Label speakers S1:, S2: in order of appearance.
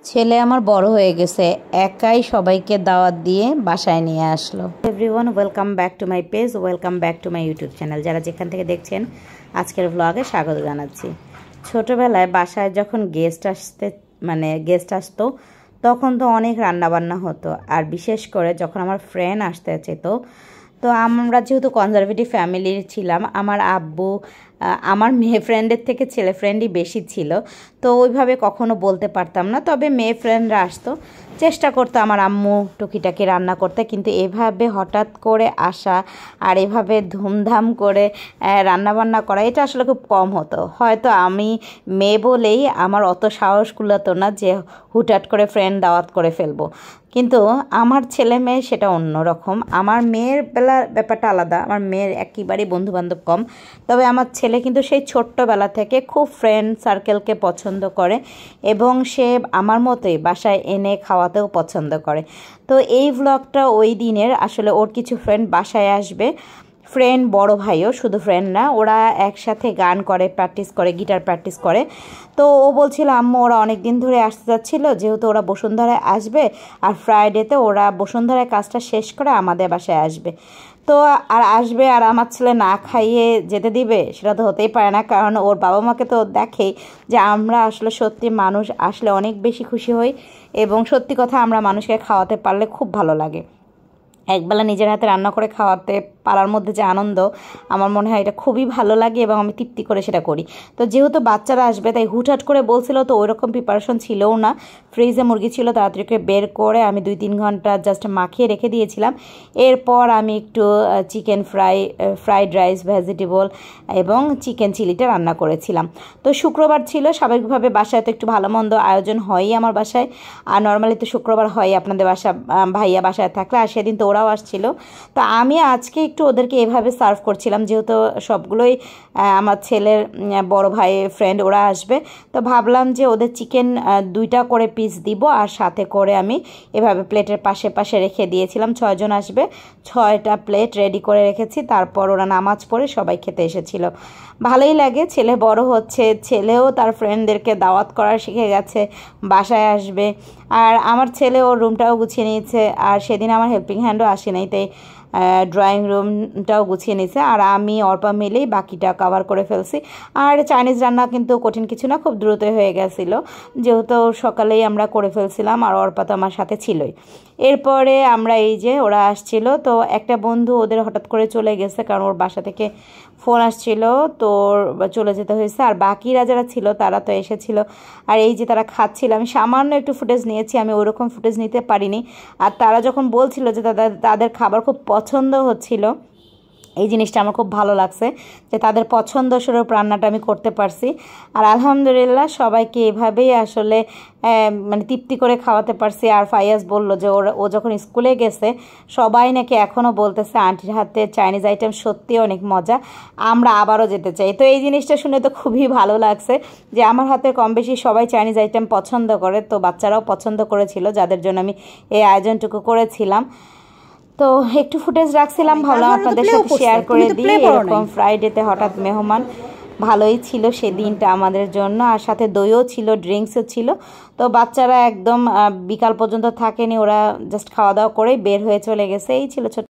S1: ছেলে আমার বড় হয়ে গেছে, একাই সবাইকে দাওয়াত দিয়ে বাসায় নিয়ে আসলো। Everyone, welcome back to my page, welcome back to my YouTube channel. যারা যেখান থেকে দেখছেন আজকের ব্লগে স্বাগত জানাচ্ছি। ছোটোবেলায় বাসায় যখন গেস্ট আসতো তখন তো অনেক রান্নাবান্না হতো, আর বিশেষ করে যখন আমার ফ্রেন্ড আসতে যেত, তো আমরা যেহেতু কনজারভেটিভ ফ্যামিলির ছিলাম, আমার আব্বু আমার মেয়ে ফ্রেন্ডের থেকে ছেলে ফ্রেন্ডই বেশি ছিল, তো ওইভাবে কখনো বলতে পারতাম না। তবে মেয়ে ফ্রেন্ডরা আসতো, চেষ্টা করতো আমার আম্মু টুকিটাকি রান্না করতে, কিন্তু এভাবে হঠাৎ করে আসা আর এভাবে ধুমধাম করে রান্নাবান্না করা এটা আসলে খুব কম হতো। হয়তো আমি মেয়ে বলেই আমার অত সাহস কুলাতো না যে হুটহাট করে ফ্রেন্ড দাওয়াত করে ফেলবো, কিন্তু আমার ছেলে মেয়ে সেটা অন্যরকম। আমার মেয়ের ব্যাপারটা আলাদা, আমার মেয়ের একেবারেই বন্ধুবান্ধব কম, তবে আমার ছেলে কিন্তু সেই ছোট্টবেলা থেকে খুব ফ্রেন্ড সার্কেলকে পছন্দ করে এবং সে আমার মতোই বাসায় এনে খাওয়াতেও পছন্দ করে। তো এই ভ্লগটা ওই দিনের, আসলে ওর কিছু ফ্রেন্ড বাসায় আসবে, ফ্রেন্ড বড় ভাইও, শুধু ফ্রেন্ড না, ওরা একসাথে গান করে, প্র্যাকটিস করে, গিটার প্র্যাকটিস করে। তো ও বলছিল আম্মু ওরা অনেক দিন ধরে আসতে যাচ্ছিলো, যেহেতু ওরা বসুন্ধরায় আসবে আর ফ্রাইডেতে ওরা বসুন্ধরায় কাজটা শেষ করে আমাদের বাসায় আসবে, তো আর আসবে আর আমার ছেলে না খাইয়ে যেতে দিবে, সেটা তো হতেই পারে না। কারণ ওর বাবা মাকে তো দেখেই যে আমরা আসলে সত্যি মানুষ আসলে অনেক বেশি খুশি হই, এবং সত্যি কথা আমরা মানুষকে খাওয়াতে পারলে খুব ভালো লাগে। একবেলা নিজের হাতে রান্না করে খাওয়াতে পারার মধ্যে যে আনন্দ, আমার মনে হয় এটা খুবই ভালো লাগে এবং আমি তৃপ্তি করে সেটা করি। তো যেহেতু বাচ্চারা আসবে তাই হুটহাট করে বলছিল, তো ওইরকম প্রিপারেশন ছিলও না। ফ্রিজে মুরগি ছিল, তাড়াতাড়ি করে বের করে আমি 2-3 ঘন্টা জাস্ট মাখিয়ে রেখে দিয়েছিলাম। এরপর আমি একটু চিকেন ফ্রাইড রাইস, ভেজিটেবল এবং চিকেন চিলিটা রান্না করেছিলাম। তো শুক্রবার ছিল, স্বাভাবিকভাবে বাসায় তো একটু ভালো মন্দ আয়োজন হয়ই আমার বাসায়, আর নর্মালি তো শুক্রবার হয় আপনাদের ভাইয়া বাসায় থাকলে, আর সেদিন তো ওরাও আসছিল। তো আমি আজকে একটু ওদেরকে এভাবে সার্ভ করছিলাম, যেহেতু সবগুলোই আমার ছেলের বড় ভাই ফ্রেন্ড ওরা আসবে, তো ভাবলাম যে ওদের চিকেন 2টা করে পিস দিব, আর সাথে করে আমি এভাবে প্লেটের পাশে পাশে রেখে দিয়েছিলাম। 6 জন আসবে, 6টা প্লেট রেডি করে রেখেছি। তারপর ওরা নামাজ পড়ে সবাই খেতে এসেছিল। ভালোই লাগে, ছেলে বড় হচ্ছে, ছেলেও তার ফ্রেন্ডদেরকে দাওয়াত করা শিখে গেছে, বাসায় আসবে। আর আমার ছেলে ওর রুমটাও গুছিয়ে নিয়েছে, আর সেদিন আমার হেল্পিং হ্যান্ডও আসে নাই, তাই ড্রয়িং রুমটাও গুছিয়ে নিয়েছে, আর আমি অর্পা মিলেই বাকিটা কভার করে ফেলছি। আর চাইনিজ রান্না কিন্তু কঠিন কিছু না, খুব দ্রুতই হয়ে গেছিলো, যেহেতু সকালেই আমরা করে ফেলছিলাম, আর অর্পা তো আমার সাথে ছিলই। এরপরে আমরা এই যে ওরা আসছিল, তো একটা বন্ধু ওদের হঠাৎ করে চলে গেছে, কারণ ওর বাসা থেকে ফোন আসছিল, তো চলে যেতে হয়েছে। আর বাকিরা যারা ছিল তারা তো এসেছিল, আর এই যে তারা খাচ্ছিল, আমি সামান্য একটু ফুটেজ নিয়েছি, আমি ওরকম ফুটেজ নিতে পারিনি। আর তারা যখন বলছিল যে তাদের খাবার খুব পছন্দ হচ্ছিল, এই জিনিসটা আমার খুব ভালো লাগছে যে তাদের পছন্দস্বরূপ রান্নাটা আমি করতে পারছি। আর আলহামদুলিল্লাহ সবাইকে এভাবেই আসলে তৃপ্তি করে খাওয়াতে পারছি। আর ফাইয়াজ বলল যে ও যখন স্কুলে গেছে সবাই নাকি এখনও বলতেছে আন্টির হাতে চাইনিজ আইটেম সত্যি অনেক মজা, আমরা আবারও যেতে চাই। তো এই জিনিসটা শুনে তো খুবই ভালো লাগছে যে আমার হাতে কম বেশি সবাই চাইনিজ আইটেম পছন্দ করে, তো বাচ্চারাও পছন্দ করেছিল, যাদের জন্য আমি এই আয়োজনটুকু করেছিলাম। তো একটু ফুটেজ রাখছিলাম, ভাবলাম আপনাদের সাথে শেয়ার করে দিই। এরকম ফ্রাইডেতে হঠাৎ মেহমান, ভালোই ছিল সেদিনটা আমাদের জন্য, আর সাথে দইও ছিল, ড্রিঙ্কসও ছিল। তো বাচ্চারা একদম বিকাল পর্যন্ত থাকেনি, ওরা জাস্ট খাওয়া দাওয়া করেই বের হয়ে চলে গেছে। এই ছিল ছোট